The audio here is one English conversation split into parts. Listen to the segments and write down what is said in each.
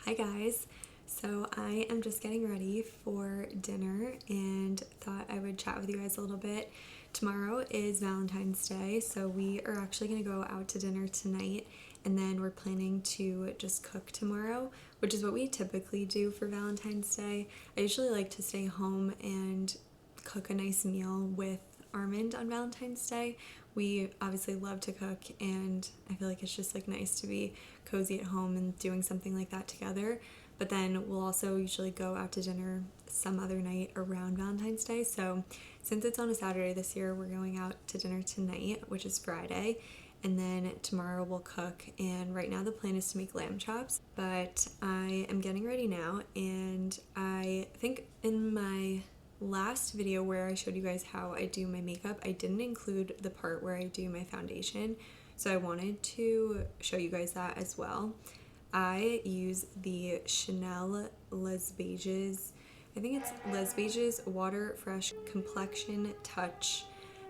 Hi guys, so I am just getting ready for dinner and thought I would chat with you guys a little bit. Tomorrow is Valentine's Day, so we are actually going to go out to dinner tonight, and then we're planning to just cook tomorrow, which is what we typically do for Valentine's Day. I usually like to stay home and cook a nice meal with Armand on Valentine's Day. We obviously love to cook, and I feel like it's just like nice to be cozy at home and doing something like that together. But then we'll also usually go out to dinner some other night around Valentine's Day. So since it's on a Saturday this year, we're going out to dinner tonight, which is Friday, and then tomorrow we'll cook. And right now the plan is to make lamb chops, but I am getting ready now, and I think in my last video where I showed you guys how I do my makeup, I didn't include the part where I do my foundation, so I wanted to show you guys that as well. I use the Chanel Les Beiges, I think it's Les Beiges Water Fresh Complexion Touch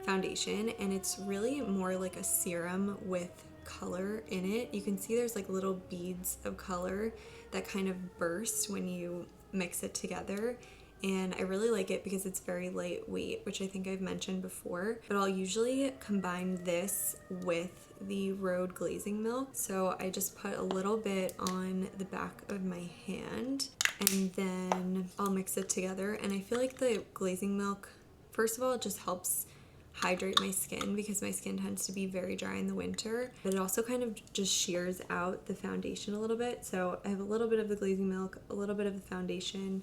foundation, and it's really more like a serum with color in it. You can see there's like little beads of color that kind of burst when you mix it together. And I really like it because it's very lightweight, which I think I've mentioned before. But I'll usually combine this with the Road glazing milk. So I just put a little bit on the back of my hand, and then I'll mix it together. And I feel like the glazing milk, first of all, it just helps hydrate my skin because my skin tends to be very dry in the winter, but it also kind of just shears out the foundation a little bit. So I have a little bit of the glazing milk, a little bit of the foundation,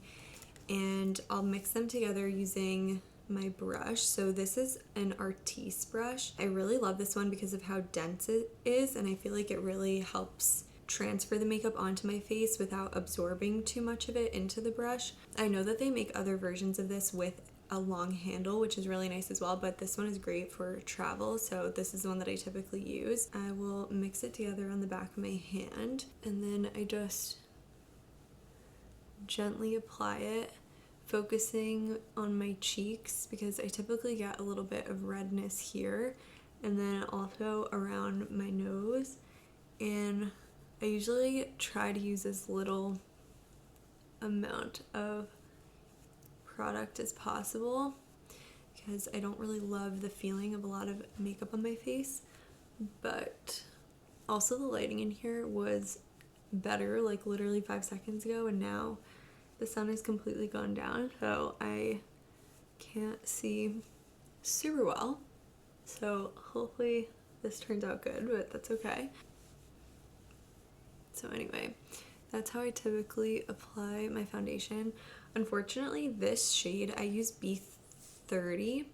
and I'll mix them together using my brush. So this is an Artiste brush. I really love this one because of how dense it is, and I feel like it really helps transfer the makeup onto my face without absorbing too much of it into the brush. I know that they make other versions of this with a long handle, which is really nice as well, but this one is great for travel, so this is the one that I typically use. I will mix it together on the back of my hand, and then I just gently apply it, focusing on my cheeks because I typically get a little bit of redness here, and then also around my nose. And I usually try to use as little amount of product as possible because I don't really love the feeling of a lot of makeup on my face. But also the lighting in here was better like literally 5 seconds ago, and now the sun has completely gone down, so I can't see super well. So hopefully this turns out good, but that's okay. So anyway, that's how I typically apply my foundation. Unfortunately, this shade, I use B30.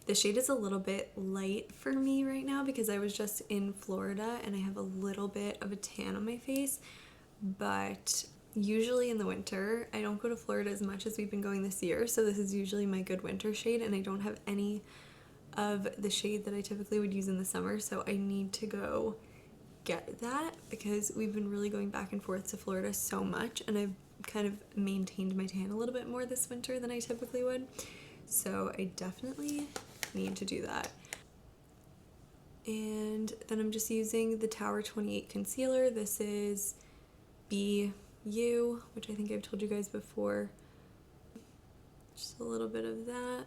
The shade is a little bit light for me right now because I was just in Florida and I have a little bit of a tan on my face, but usually in the winter, I don't go to Florida as much as we've been going this year, so this is usually my good winter shade, and I don't have any of the shade that I typically would use in the summer, so I need to go get that because we've been really going back and forth to Florida so much, and I've kind of maintained my tan a little bit more this winter than I typically would, so I definitely need to do that. And then I'm just using the Tower 28 concealer. This is BU, which I think I've told you guys before. Just a little bit of that.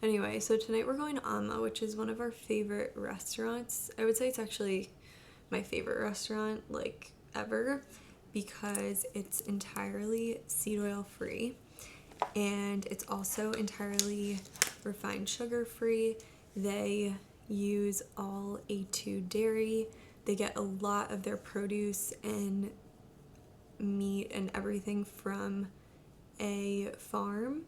Anyway, so tonight we're going to Amma, which is one of our favorite restaurants. I would say it's actually my favorite restaurant, like, ever, because it's entirely seed oil free, and it's also entirely refined sugar free. They use all A2 dairy. They get a lot of their produce and meat and everything from a farm.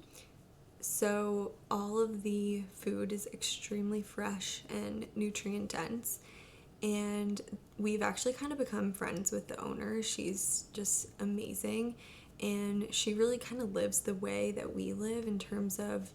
So all of the food is extremely fresh and nutrient dense. And we've actually kind of become friends with the owner. She's just amazing. And she really kind of lives the way that we live in terms of,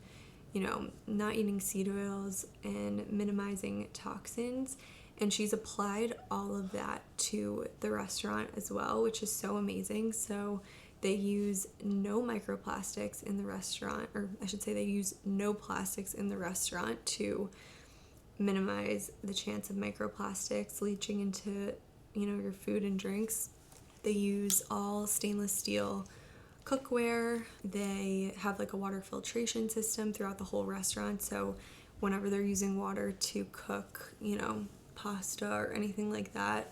you know, not eating seed oils and minimizing toxins. And she's applied all of that to the restaurant as well, which is so amazing. So they use no microplastics in the restaurant, or I should say they use no plastics in the restaurant to minimize the chance of microplastics leaching into, you know, your food and drinks. They use all stainless steel cookware. They have like a water filtration system throughout the whole restaurant, so whenever they're using water to cook, you know, pasta or anything like that,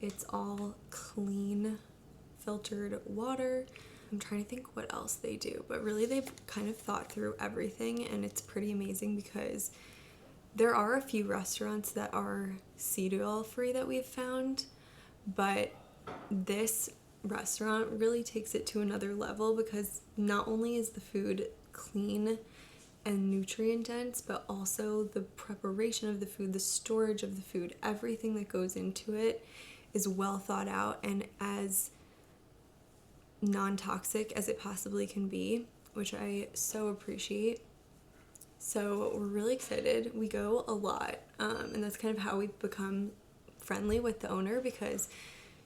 it's all clean filtered water. I'm trying to think what else they do, but really they've kind of thought through everything, and it's pretty amazing because there are a few restaurants that are seed oil free that we've found, but this restaurant really takes it to another level because not only is the food clean and nutrient dense, but also the preparation of the food, the storage of the food, everything that goes into it is well thought out and as non-toxic as it possibly can be, which I so appreciate. So we're really excited. We go a lot, and that's kind of how we've become friendly with the owner, because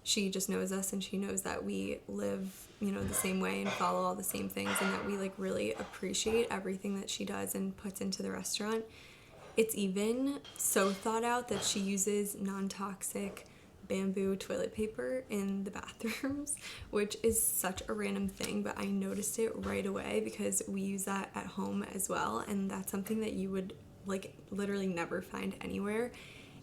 she just knows us and she knows that we live, you know, the same way and follow all the same things, and that we like really appreciate everything that she does and puts into the restaurant. It's even so thought out that she uses non-toxic bamboo toilet paper in the bathrooms, which is such a random thing, but I noticed it right away because we use that at home as well, and that's something that you would like literally never find anywhere.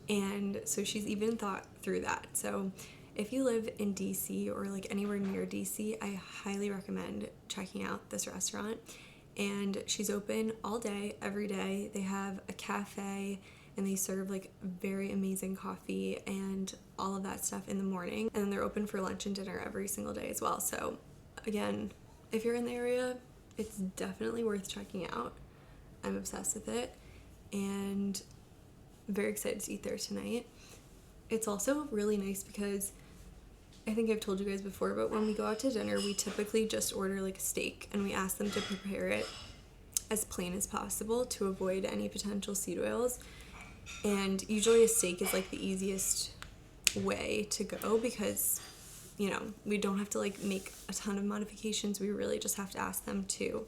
And so she's even thought through that. So if you live in DC or like anywhere near DC, I highly recommend checking out this restaurant. And she's open all day, every day. They have a cafe and they serve like very amazing coffee and all of that stuff in the morning. And then they're open for lunch and dinner every single day as well. So again, if you're in the area, it's definitely worth checking out. I'm obsessed with it and very excited to eat there tonight. It's also really nice because I think I've told you guys before, but when we go out to dinner, we typically just order like a steak and we ask them to prepare it as plain as possible to avoid any potential seed oils. And usually a steak is like the easiest way to go because, you know, we don't have to like make a ton of modifications. We really just have to ask them to,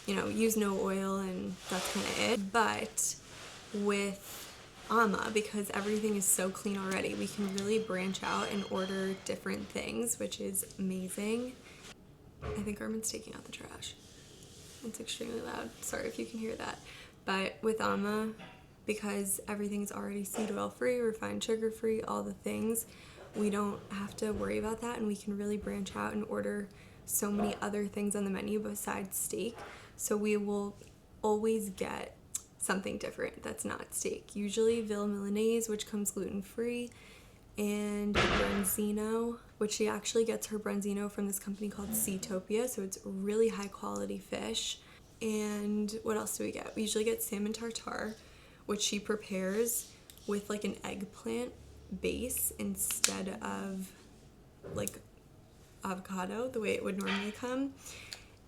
you know, use no oil, and that's kind of it. But with Amma, because everything is so clean already, we can really branch out and order different things, which is amazing. I think Armin's taking out the trash. It's extremely loud. Sorry if you can hear that. But with Amma, because everything's already seed oil free, refined sugar free, all the things, we don't have to worry about that, and we can really branch out and order so many other things on the menu besides steak. So we will always get something different that's not steak. Usually veal Milanese, which comes gluten-free, and branzino, which she actually gets her branzino from this company called Seatopia, so it's really high quality fish. And what else do we get? We usually get salmon tartare, which she prepares with like an eggplant base instead of like avocado, the way it would normally come.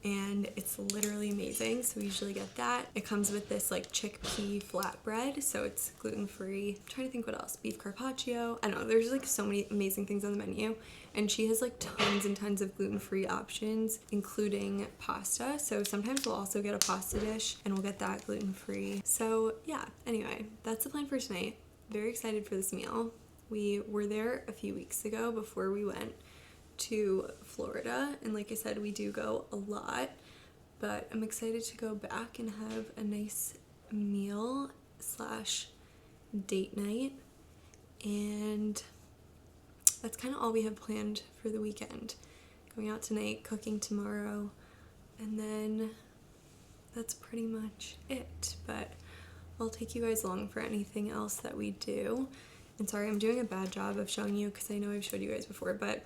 And it's literally amazing. So we usually get that. It comes with this like chickpea flatbread, so it's gluten-free. I'm trying to think what else. Beef carpaccio. I don't know, there's like so many amazing things on the menu. And she has like tons and tons of gluten-free options, including pasta. So sometimes we'll also get a pasta dish and we'll get that gluten-free. So yeah, anyway, that's the plan for tonight. Very excited for this meal. We were there a few weeks ago before we went to Florida, and like I said, we do go a lot, but I'm excited to go back and have a nice meal slash date night, and that's kind of all we have planned for the weekend. Going out tonight, cooking tomorrow, and then that's pretty much it. But I'll take you guys along for anything else that we do. And sorry, I'm doing a bad job of showing you because I know I've showed you guys before, but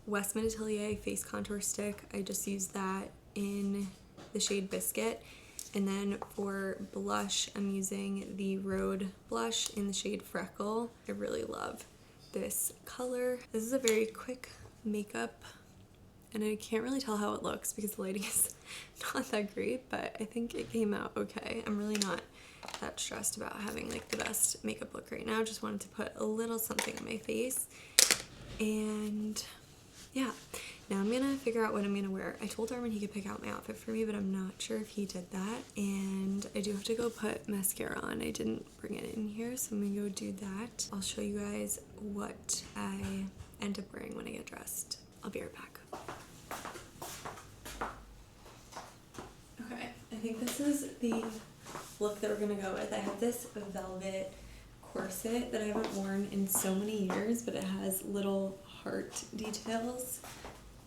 Westman Atelier face contour stick, I just used that in the shade Biscuit. And then for blush, I'm using the Rhode blush in the shade Freckle. I really love this color. This is a very quick makeup, and I can't really tell how it looks because the lighting is not that great, but I think it came out okay. I'm really not that stressed about having like the best makeup look right now. Just wanted to put a little something on my face. And yeah, now I'm gonna figure out what I'm gonna wear. I told Armin he could pick out my outfit for me, but I'm not sure if he did that. And I do have to go put mascara on. I didn't bring it in here, so I'm gonna go do that. I'll show you guys what I end up wearing when I get dressed. I'll be right back. Okay, I think this is the look that we're gonna go with. I have this velvet corset that I haven't worn in so many years, but it has little heart details,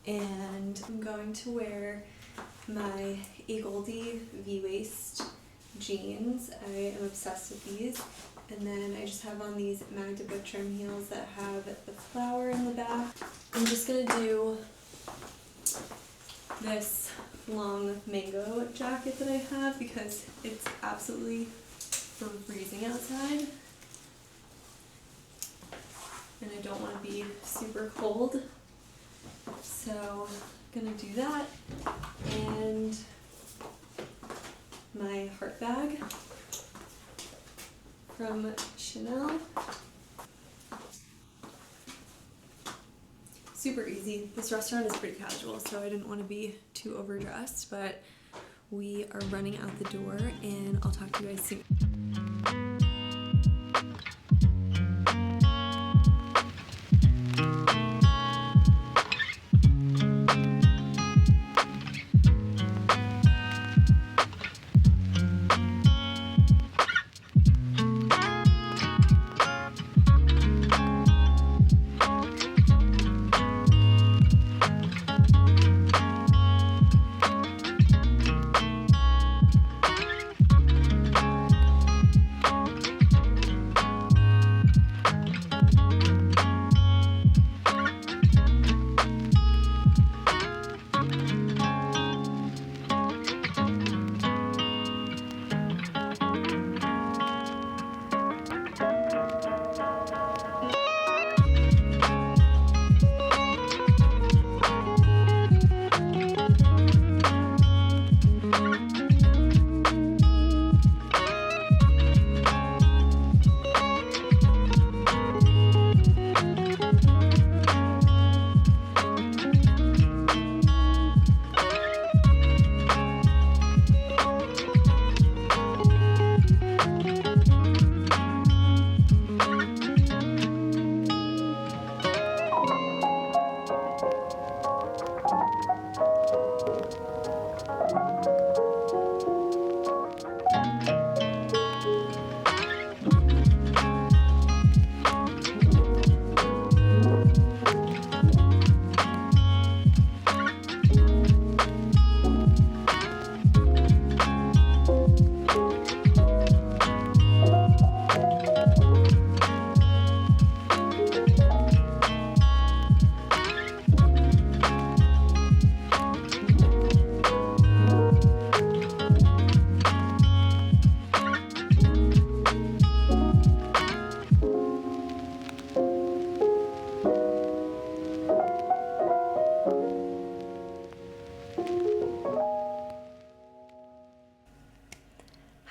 and I'm going to wear my Goldie V-waist jeans. I am obsessed with these. And then I just have on these Magda trim heels that have the flower in the back. I'm just gonna do this long mango jacket that I have because it's absolutely freezing outside. And I don't want to be super cold, so I'm gonna do that. And my heart bag from Chanel. Super easy. This restaurant is pretty casual, so I didn't want to be too overdressed, but we are running out the door, and I'll talk to you guys soon.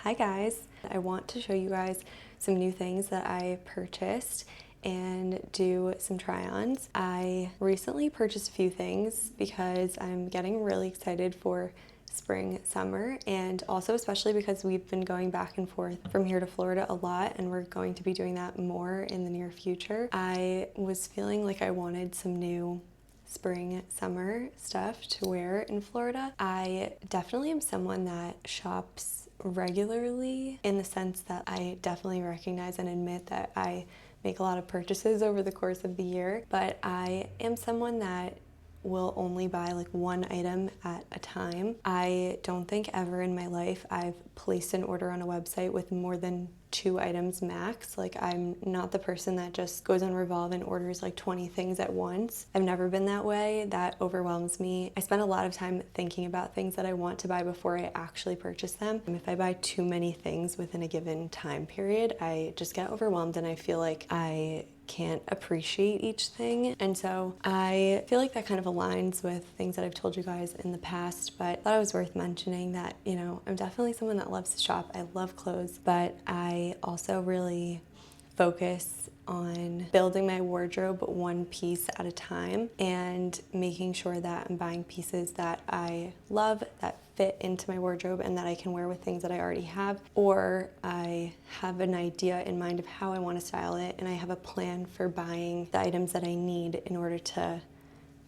Hi guys, I want to show you guys some new things that I purchased and do some try-ons. I recently purchased a few things because I'm getting really excited for spring, summer, and also especially because we've been going back and forth from here to Florida a lot, and we're going to be doing that more in the near future. I was feeling like I wanted some new spring, summer stuff to wear in Florida. I definitely am someone that shops regularly, in the sense that I definitely recognize and admit that I make a lot of purchases over the course of the year, but I am someone that will only buy like one item at a time. I don't think ever in my life I've placed an order on a website with more than 2 items max. Like, I'm not the person that just goes on Revolve and orders like 20 things at once. I've never been that way. That overwhelms me. I spend a lot of time thinking about things that I want to buy before I actually purchase them. And if I buy too many things within a given time period, I just get overwhelmed and I feel like I can't appreciate each thing. And so I feel like that kind of aligns with things that I've told you guys in the past, but I thought it was worth mentioning that, you know, I'm definitely someone that loves to shop. I love clothes, but I also really focus on building my wardrobe one piece at a time and making sure that I'm buying pieces that I love, that fit into my wardrobe, and that I can wear with things that I already have, or I have an idea in mind of how I want to style it and I have a plan for buying the items that I need in order to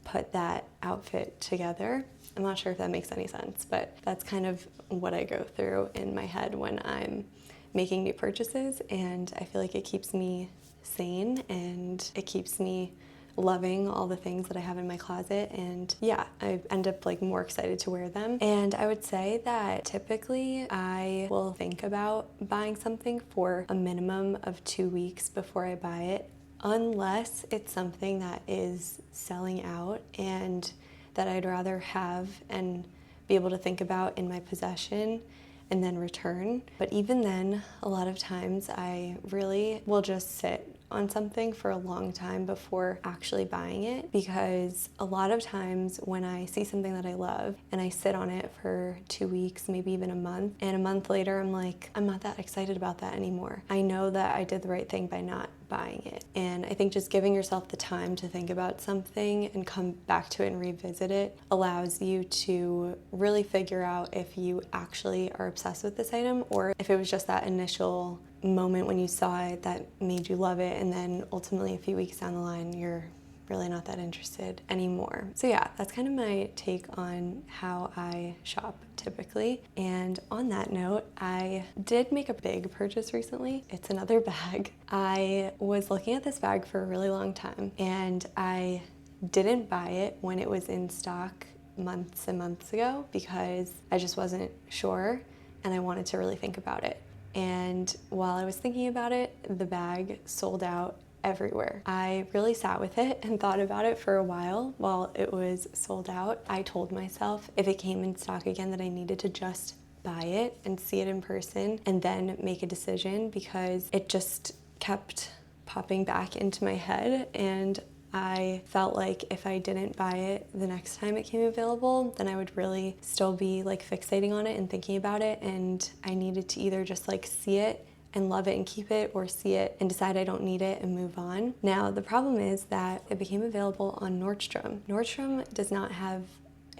put that outfit together. I'm not sure if that makes any sense, but that's kind of what I go through in my head when I'm making new purchases, and I feel like it keeps me sane and it keeps me loving all the things that I have in my closet, and yeah, I end up like more excited to wear them. And I would say that typically I will think about buying something for a minimum of 2 weeks before I buy it, unless it's something that is selling out and that I'd rather have and be able to think about in my possession and then return. But even then, a lot of times I really will just sit on something for a long time before actually buying it, because a lot of times when I see something that I love and I sit on it for 2 weeks, maybe even a month, and a month later I'm like, I'm not that excited about that anymore. I know that I did the right thing by not buying it. And I think just giving yourself the time to think about something and come back to it and revisit it allows you to really figure out if you actually are obsessed with this item, or if it was just that initial moment when you saw it that made you love it, and then ultimately a few weeks down the line you're really not that interested anymore. So yeah, that's kind of my take on how I shop typically. And on that note, I did make a big purchase recently. It's another bag. I was looking at this bag for a really long time, and I didn't buy it when it was in stock months and months ago because I just wasn't sure and I wanted to really think about it. And while I was thinking about it, the bag sold out everywhere. I really sat with it and thought about it for a while it was sold out. I told myself if it came in stock again that I needed to just buy it and see it in person and then make a decision, because it just kept popping back into my head, and I felt like if I didn't buy it the next time it came available, then I would really still be like fixating on it and thinking about it, and I needed to either just like see it and love it and keep it, or see it and decide I don't need it and move on. Now, the problem is that it became available on Nordstrom. Nordstrom does not have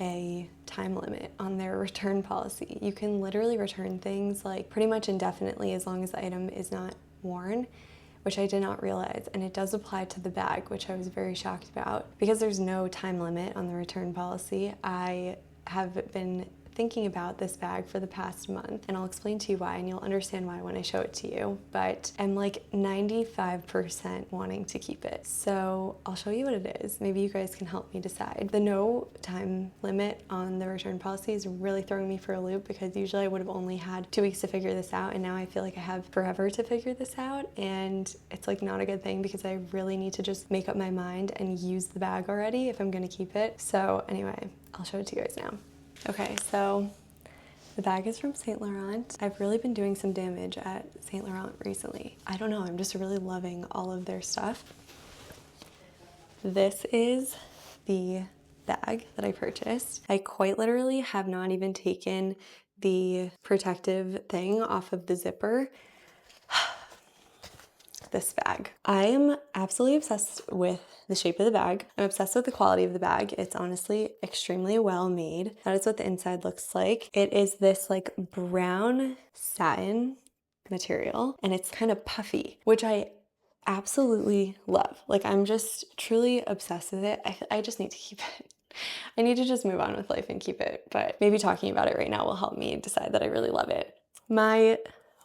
a time limit on their return policy. You can literally return things like pretty much indefinitely as long as the item is not worn, which I did not realize, and it does apply to the bag, which I was very shocked about. Because there's no time limit on the return policy, I have been thinking about this bag for the past month, and I'll explain to you why, and you'll understand why when I show it to you, but I'm like 95% wanting to keep it. So I'll show you what it is. Maybe you guys can help me decide. The no time limit on the return policy is really throwing me for a loop, because usually I would have only had 2 weeks to figure this out, and now I feel like I have forever to figure this out, and it's like not a good thing, because I really need to just make up my mind and use the bag already if I'm gonna keep it. So anyway, I'll show it to you guys now. Okay, so the bag is from Saint Laurent. I've really been doing some damage at Saint Laurent recently. I don't know, I'm just really loving all of their stuff. This is the bag that I purchased. I quite literally have not even taken the protective thing off of the zipper. This bag. I am absolutely obsessed with the shape of the bag. I'm obsessed with the quality of the bag. It's honestly extremely well made. That is what the inside looks like. It is this like brown satin material, and it's kind of puffy, which I absolutely love. Like, I'm just truly obsessed with it. I just need to keep it. I need to just move on with life and keep it, but maybe talking about it right now will help me decide that I really love it. My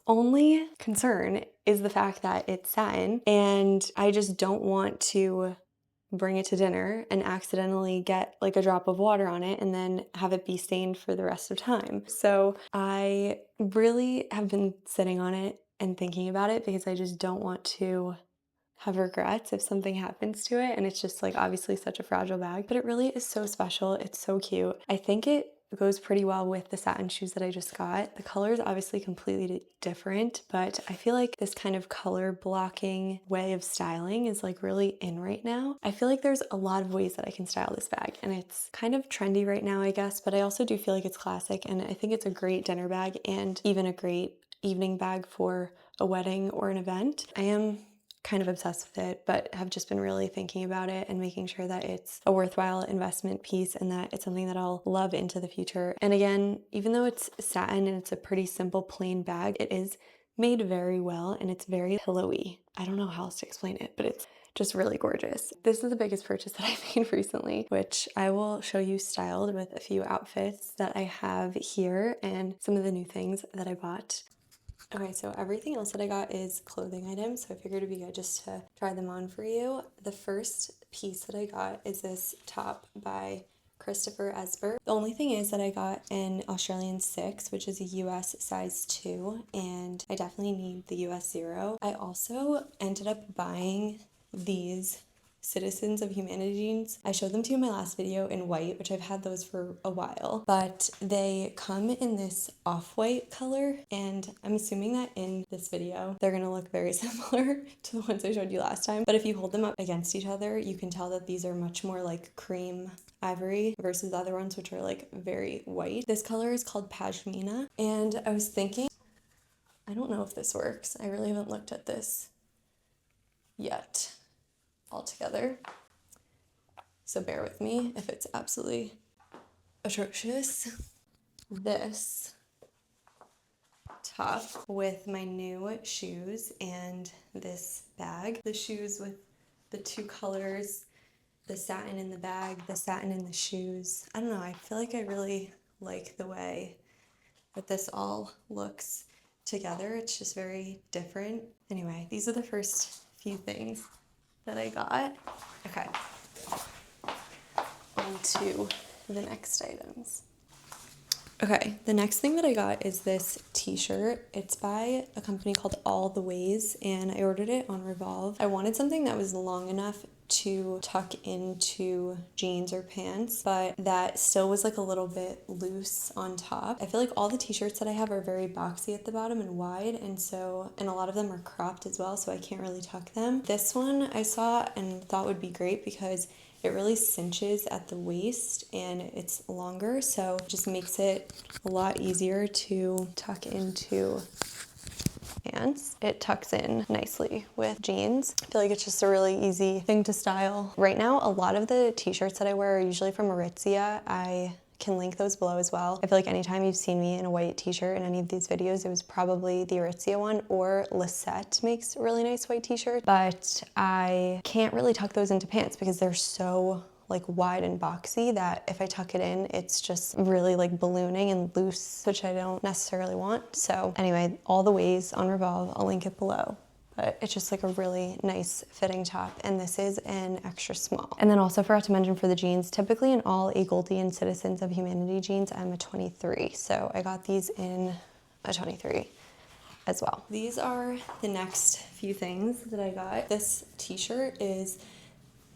only concern is the fact that it's satin, and I just don't want to bring it to dinner and accidentally get like a drop of water on it and then have it be stained for the rest of time. So I really have been sitting on it and thinking about it because I just don't want to have regrets if something happens to it. And it's just like obviously such a fragile bag, but it really is so special. It's so cute. I think it goes pretty well with the satin shoes that I just got. The color is obviously completely different, but I feel like this kind of color blocking way of styling is like really in right now. I feel like there's a lot of ways that I can style this bag, and it's kind of trendy right now, I guess, but I also do feel like it's classic, and I think it's a great dinner bag and even a great evening bag for a wedding or an event. I am kind of obsessed with it, but have just been really thinking about it and making sure that it's a worthwhile investment piece and that it's something that I'll love into the future. And again, even though it's satin and it's a pretty simple plain bag, it is made very well and it's very pillowy. I don't know how else to explain it, but it's just really gorgeous. This is the biggest purchase that I made recently, which I will show you styled with a few outfits that I have here and some of the new things that I bought. Okay, so everything else that I got is clothing items, so I figured it'd be good just to try them on for you. The first piece that I got is this top by Christopher Esber. The only thing is that I got an Australian 6, which is a US size 2, and I definitely need the US 0. I also ended up buying these Citizens of Humanity jeans. I showed them to you in my last video in white, which I've had those for a while, but they come in this off-white color, and I'm assuming that in this video they're gonna look very similar to the ones I showed you last time, but if you hold them up against each other, you can tell that these are much more like cream ivory versus the other ones, which are like very white. This color is called Pashmina, and I was thinking, I don't know if this works. I really haven't looked at this yet altogether, so bear with me if it's absolutely atrocious. This top with my new shoes and this bag, the shoes with the two colors, the satin in the bag, the satin in the shoes. I don't know, I feel like I really like the way that this all looks together. It's just very different. Anyway, these are the first few things that I got. Okay, on to the next items. Okay, the next thing that I got is this t-shirt. It's by a company called All the Ways, and I ordered it on Revolve. I wanted something that was long enough to tuck into jeans or pants, but that still was like a little bit loose on top. I feel like all the t-shirts that I have are very boxy at the bottom and wide, and a lot of them are cropped as well, so I can't really tuck them. This one I saw and thought would be great because it really cinches at the waist and it's longer, so it just makes it a lot easier to tuck into pants. It tucks in nicely with jeans. I feel like it's just a really easy thing to style. Right now, a lot of the t-shirts that I wear are usually from Aritzia. I can link those below as well. I feel like anytime you've seen me in a white t-shirt in any of these videos, it was probably the Aritzia one, or Lisette makes really nice white t-shirts, but I can't really tuck those into pants because they're so like wide and boxy that if I tuck it in, it's just really like ballooning and loose, which I don't necessarily want. So anyway, All the Ways on Revolve, I'll link it below. But it's just like a really nice fitting top, and this is an extra small. And then also forgot to mention for the jeans, typically in all A Goldie and Citizens of Humanity jeans, I'm a 23. So I got these in a 23 as well. These are the next few things that I got. This t-shirt is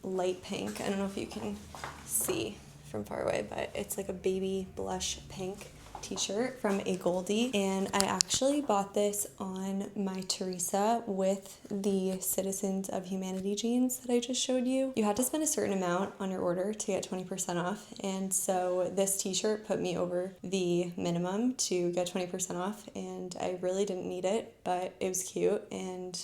light pink. I don't know if you can see from far away, but it's like a baby blush pink t-shirt from A Goldie, and I actually bought this on my Teresa with the Citizens of Humanity jeans that I just showed you. You had to spend a certain amount on your order to get 20% off, and so this t-shirt put me over the minimum to get 20% off, and I really didn't need it, but it was cute and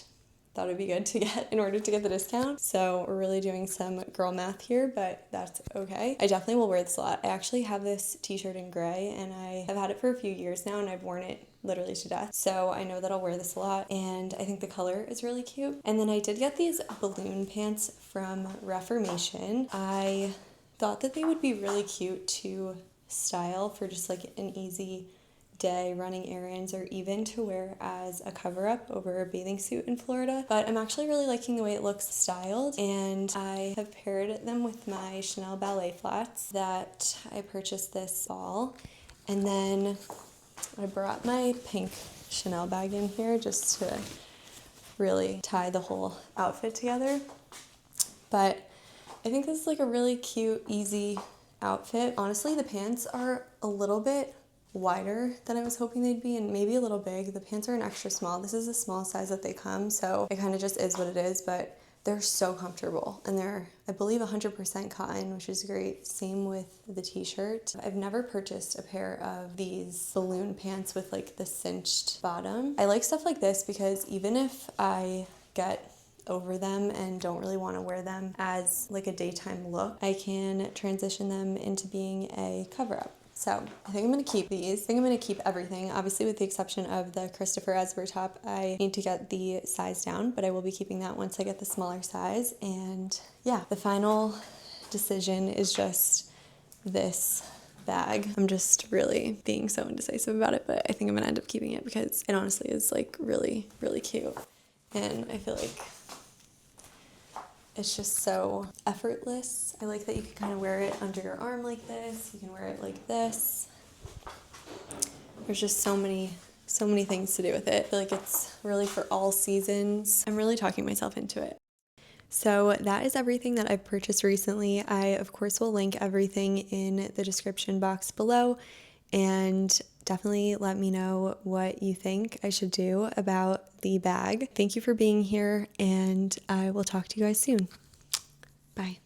thought it'd be good to get in order to get the discount. So we're really doing some girl math here, but that's okay. I definitely will wear this a lot. I actually have this t-shirt in gray, and I have had it for a few years now, and I've worn it literally to death. So I know that I'll wear this a lot, and I think the color is really cute. And then I did get these balloon pants from Reformation. I thought that they would be really cute to style for just like an easy day running errands, or even to wear as a cover-up over a bathing suit in Florida. But I'm actually really liking the way it looks styled, and I have paired them with my Chanel ballet flats that I purchased this fall. And then I brought my pink Chanel bag in here just to really tie the whole outfit together. But I think this is like a really cute, easy outfit. Honestly, the pants are a little bit wider than I was hoping they'd be, and maybe a little big. The pants are an extra small. This is the small size that they come, so it kind of just is what it is, but they're so comfortable, and they're, I believe, 100% cotton, which is great. Same with the t-shirt. I've never purchased a pair of these balloon pants with like the cinched bottom. I like stuff like this because even if I get over them and don't really want to wear them as like a daytime look, I can transition them into being a cover-up. So I think I'm going to keep these. I think I'm going to keep everything, obviously with the exception of the Christopher Esber top. I need to get the size down, but I will be keeping that once I get the smaller size. And yeah, the final decision is just this bag. I'm just really being so indecisive about it, but I think I'm going to end up keeping it because it honestly is like really, really cute. And I feel like it's just so effortless. I like that you can kind of wear it under your arm like this. You can wear it like this. There's just so many things to do with it. I feel like it's really for all seasons. I'm really talking myself into it. So that is everything that I've purchased recently. I, of course, will link everything in the description box below, and definitely let me know what you think I should do about the bag. Thank you for being here, and I will talk to you guys soon. Bye.